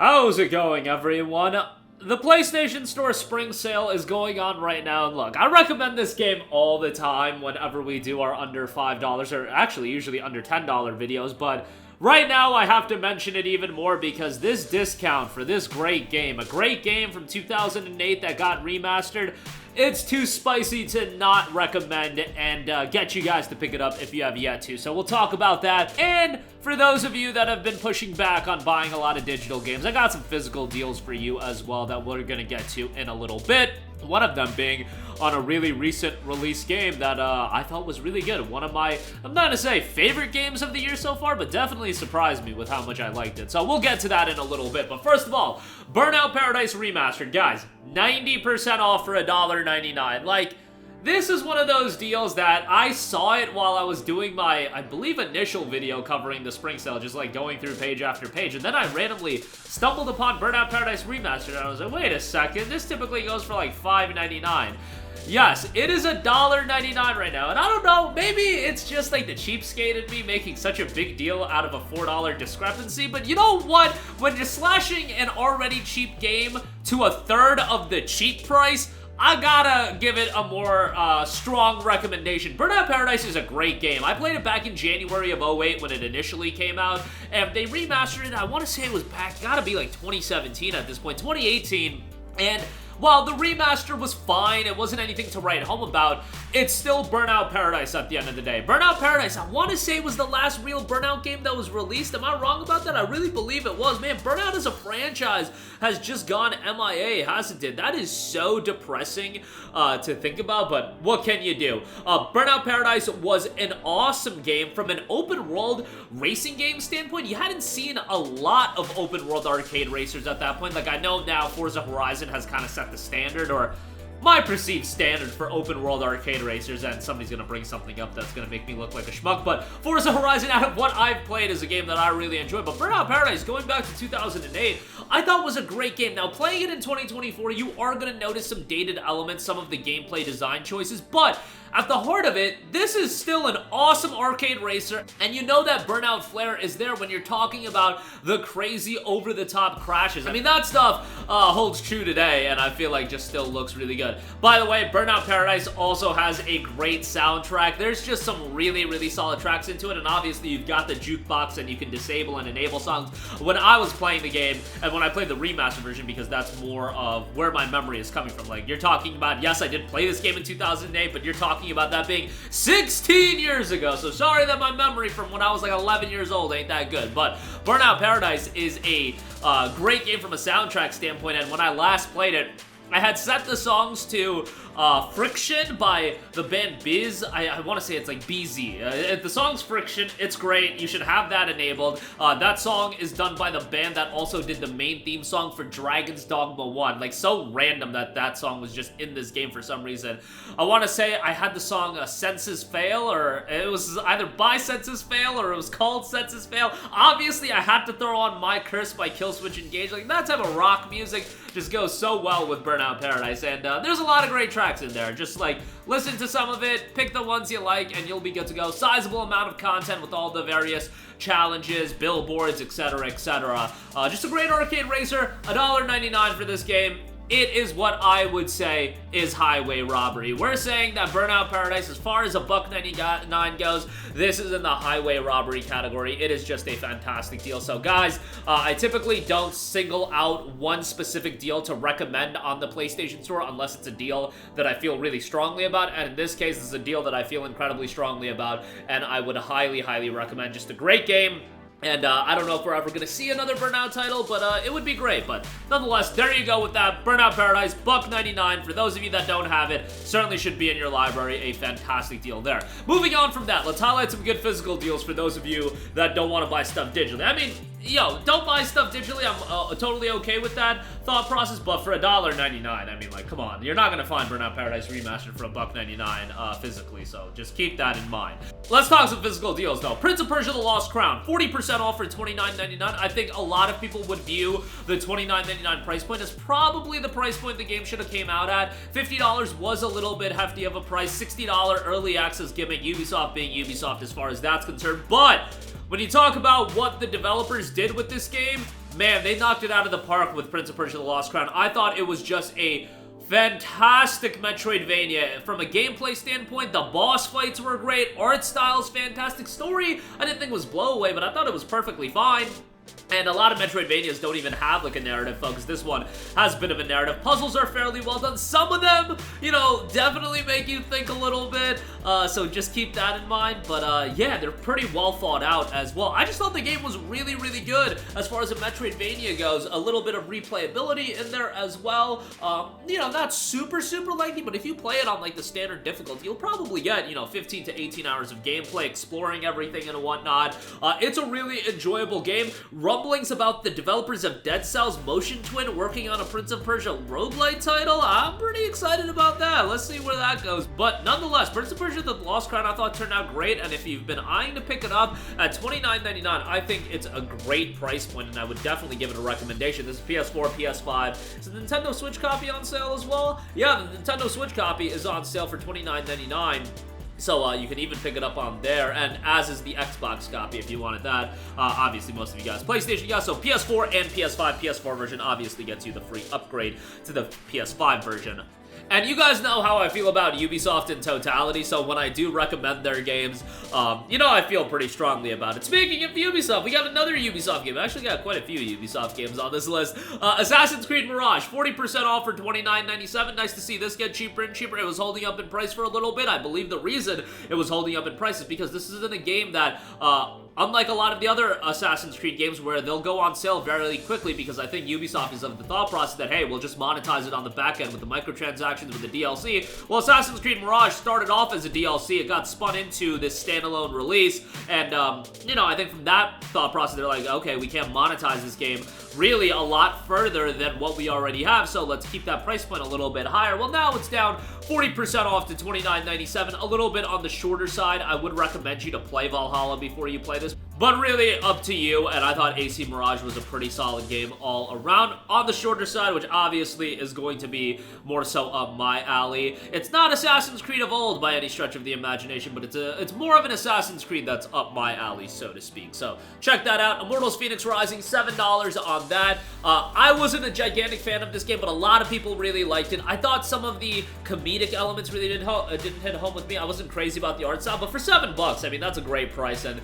How's it going, everyone? The PlayStation Store Spring Sale is going on right now, and look, I recommend this game all the time whenever we do our under $5, or actually usually under $10 videos, but right now I have to mention it even more because this discount for this great game, a great game from 2008 that got remastered, it's too spicy to not recommend and get you guys to pick it up if you have yet to. So we'll talk about that. And for those of you that have been pushing back on buying a lot of digital games, I got some physical deals for you as well that we're going to get to in a little bit. One of them being on a really recent release game that I thought was really good. One of my, I'm not going to say favorite games of the year so far, but definitely surprised me with how much I liked it. So we'll get to that in a little bit. But first of all, Burnout Paradise Remastered. Guys, 90% off for $1.99. Like, this is one of those deals that I saw it while I was doing my, I believe, initial video covering the spring sale, just like going through page after page, and then I randomly stumbled upon Burnout Paradise Remastered, and I was like, wait a second, this typically goes for like $5.99. Yes, it is $1.99 right now, and I don't know, maybe it's just like the cheapskate in me making such a big deal out of a $4 discrepancy, but you know what? When you're slashing an already cheap game to a third of the cheap price, I gotta give it a more strong recommendation. Burnout Paradise is a great game. I played it back in January of 08 when it initially came out, and they remastered it. I want to say it was back, gotta be like 2017 at this point, 2018, and while the remaster was fine, it wasn't anything to write home about, it's still Burnout Paradise at the end of the day. Burnout Paradise, I want to say, was the last real Burnout game that was released. Am I wrong about that? I really believe it was. Man, Burnout as a franchise has just gone MIA, hasn't it? That is so depressing to think about, but what can you do? Burnout Paradise was an awesome game from an open world racing game standpoint. You hadn't seen a lot of open world arcade racers at that point. Like, I know now Forza Horizon has kind of set the standard, or my perceived standard for open world arcade racers, and somebody's gonna bring something up that's gonna make me look like a schmuck, but Forza Horizon, out of what I've played, is a game that I really enjoy. But Burnout Paradise, going back to 2008, I thought was a great game. Now, playing it in 2024, you are gonna notice some dated elements, some of the gameplay design choices, but at the heart of it, this is still an awesome arcade racer, and you know that Burnout flair is there when you're talking about the crazy over-the-top crashes. I mean, that stuff holds true today, and I feel like just still looks really good. By the way, Burnout Paradise also has a great soundtrack. There's just some really, really solid tracks into it, and obviously you've got the jukebox and you can disable and enable songs. When I was playing the game, and when I played the remastered version, because that's more of where my memory is coming from, like, you're talking about, yes, I did play this game in 2008, but you're talking about that being 16 years ago, so sorry that my memory from when I was like 11 years old ain't that good, but Burnout Paradise is a great game from a soundtrack standpoint, and when I last played it, I had set the songs to Friction by the band Biz. I want to say it's like BZ. The song's Friction. It's great. You should have that enabled. That song is done by the band that also did the main theme song for Dragon's Dogma 1. Like, so random that that song was just in this game for some reason. I want to say I had the song Senses Fail, or it was either by Senses Fail or it was called Senses Fail. Obviously, I had to throw on My Curse by Killswitch Engage. Like, that type of rock music just goes so well with Burnout Paradise, and there's a lot of great tracks in there. Just like listen to some of it, pick the ones you like, and you'll be good to go. Sizable amount of content with all the various challenges, billboards, etc., etc. Just a great arcade racer. $1.99 for this game. It is what I would say is highway robbery. We're saying that Burnout Paradise, as far as a $1.99 goes, this is in the highway robbery category. It is just a fantastic deal. So guys, I typically don't single out one specific deal to recommend on the PlayStation Store unless it's a deal that I feel really strongly about, and in this case, this is a deal that I feel incredibly strongly about, and I would highly, highly recommend. Just a great game. And I don't know if we're ever going to see another Burnout title, but it would be great. But nonetheless, there you go with that. Burnout Paradise, $1.99. For those of you that don't have it, certainly should be in your library. A fantastic deal there. Moving on from that, let's highlight some good physical deals for those of you that don't want to buy stuff digitally. I mean, yo, don't buy stuff digitally. I'm totally okay with that thought process, but for $1.99, I mean, like, come on. You're not going to find Burnout Paradise Remastered for $1.99 physically, so just keep that in mind. Let's talk some physical deals, though. Prince of Persia: The Lost Crown, 40% off for $29.99. I think a lot of people would view the $29.99 price point as probably the price point the game should have came out at. $50 was a little bit hefty of a price. $60 early access gimmick, Ubisoft being Ubisoft as far as that's concerned, but when you talk about what the developers did with this game, man, they knocked it out of the park with Prince of Persia: The Lost Crown. I thought it was just a fantastic Metroidvania. From a gameplay standpoint, the boss fights were great, art style's fantastic, story I didn't think was blow away, but I thought it was perfectly fine. And a lot of Metroidvanias don't even have, like, a narrative focus. This one has a bit of a narrative. Puzzles are fairly well done. Some of them, you know, definitely make you think a little bit, so just keep that in mind. But, yeah, they're pretty well thought out as well. I just thought the game was really, really good as far as a Metroidvania goes. A little bit of replayability in there as well. You know, not super, super lengthy, but if you play it on, like, the standard difficulty, you'll probably get, you know, 15 to 18 hours of gameplay, exploring everything and whatnot. It's a really enjoyable game. Rumblings about the developers of Dead Cells Motion Twin working on a Prince of Persia roguelite title. I'm pretty excited about that. Let's see where that goes. But nonetheless, Prince of Persia: The Lost Crown I thought turned out great, and if you've been eyeing to pick it up at $29.99, I think it's a great price point, and I would definitely give it a recommendation. This is PS4, PS5. Is the Nintendo Switch copy on sale as well? Yeah, the Nintendo Switch copy is on sale for $29.99. So you can even pick it up on there, and as is the Xbox copy if you wanted that. Obviously, most of you guys PlayStation guys, so PS4 and PS5. PS4 version obviously gets you the free upgrade to the PS5 version. And you guys know how I feel about Ubisoft in totality, so when I do recommend their games, you know I feel pretty strongly about it. Speaking of Ubisoft, we got another Ubisoft game. I actually got quite a few Ubisoft games on this list. Assassin's Creed Mirage, 40% off for $29.97. Nice to see this get cheaper and cheaper. It was holding up in price for a little bit. I believe the reason it was holding up in price is because this isn't a game that, unlike a lot of the other Assassin's Creed games where they'll go on sale very quickly, because I think Ubisoft is of the thought process that, hey, we'll just monetize it on the back end with the microtransactions, with the DLC. Well, Assassin's Creed Mirage started off as a DLC. It got spun into this standalone release, and, you know, I think from that thought process, they're like, okay, we can't monetize this game really a lot further than what we already have, so let's keep that price point a little bit higher. Well, now it's down 40% off to $29.97, a little bit on the shorter side. I would recommend you to play Valhalla before you play this, but really up to you, and I thought AC Mirage was a pretty solid game all around. On the shorter side, which obviously is going to be more so up my alley, it's not Assassin's Creed of old by any stretch of the imagination, but it's more of an Assassin's Creed that's up my alley, so to speak. So check that out. Immortals Phoenix Rising, $7 on that. I wasn't a gigantic fan of this game, but a lot of people really liked it. I thought some of the comedic elements really didn't hit home with me. I wasn't crazy about the art style, but for $7, I mean, that's a great price, and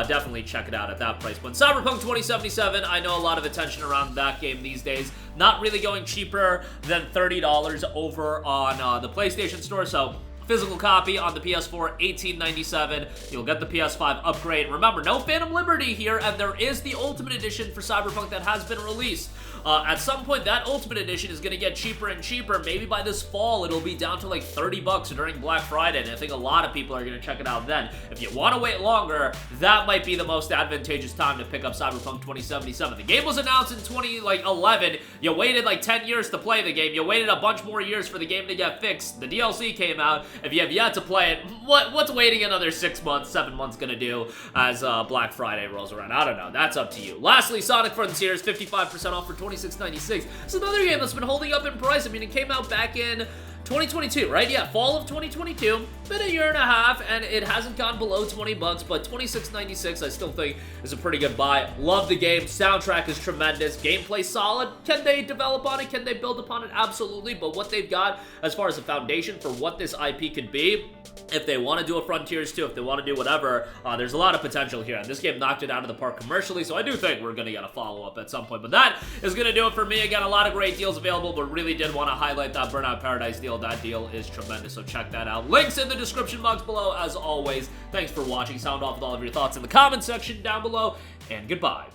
definitely check it out at that price point. Cyberpunk 2077, I know a lot of attention around that game these days. Not really going cheaper than $30 over on the PlayStation Store, so physical copy on the PS4, $18.97. You'll get the PS5 upgrade. Remember, no Phantom Liberty here, and there is the Ultimate Edition for Cyberpunk that has been released. At some point, that Ultimate Edition is going to get cheaper and cheaper. Maybe by this fall, it'll be down to like $30 during Black Friday, and I think a lot of people are going to check it out then. If you want to wait longer, that might be the most advantageous time to pick up Cyberpunk 2077. The game was announced in 2011. You waited like 10 years to play the game. You waited a bunch more years for the game to get fixed. The DLC came out. If you have yet to play it, what's waiting another 6 months, 7 months gonna do as Black Friday rolls around? I don't know. That's up to you. Lastly, Sonic Frontiers, 55% off for $26.96. It's another game that's been holding up in price. I mean, it came out back in 2022, right? Yeah, fall of 2022. Been a year and a half, and it hasn't gone below $20, but $26.96 I still think is a pretty good buy. Love the game. Soundtrack is tremendous. Gameplay solid. Can they develop on it? Can they build upon it? Absolutely, but what they've got as far as a foundation for what this IP could be, if they want to do a Frontiers 2, if they want to do whatever, there's a lot of potential here, and this game knocked it out of the park commercially, so I do think we're going to get a follow-up at some point. But that is going to do it for me. Again, a lot of great deals available, but really did want to highlight that Burnout Paradise deal. That deal is tremendous, so check that out. Links in the description box below, as always. Thanks for watching. Sound off with all of your thoughts in the comment section down below, and goodbye.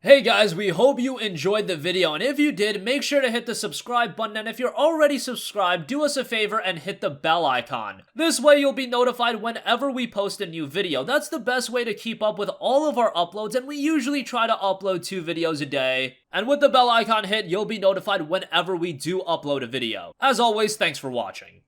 Hey guys, we hope you enjoyed the video, and if you did, make sure to hit the subscribe button, and if you're already subscribed, do us a favor and hit the bell icon. This way you'll be notified whenever we post a new video. That's the best way to keep up with all of our uploads, and we usually try to upload 2 videos a day. And with the bell icon hit, you'll be notified whenever we do upload a video. As always, thanks for watching.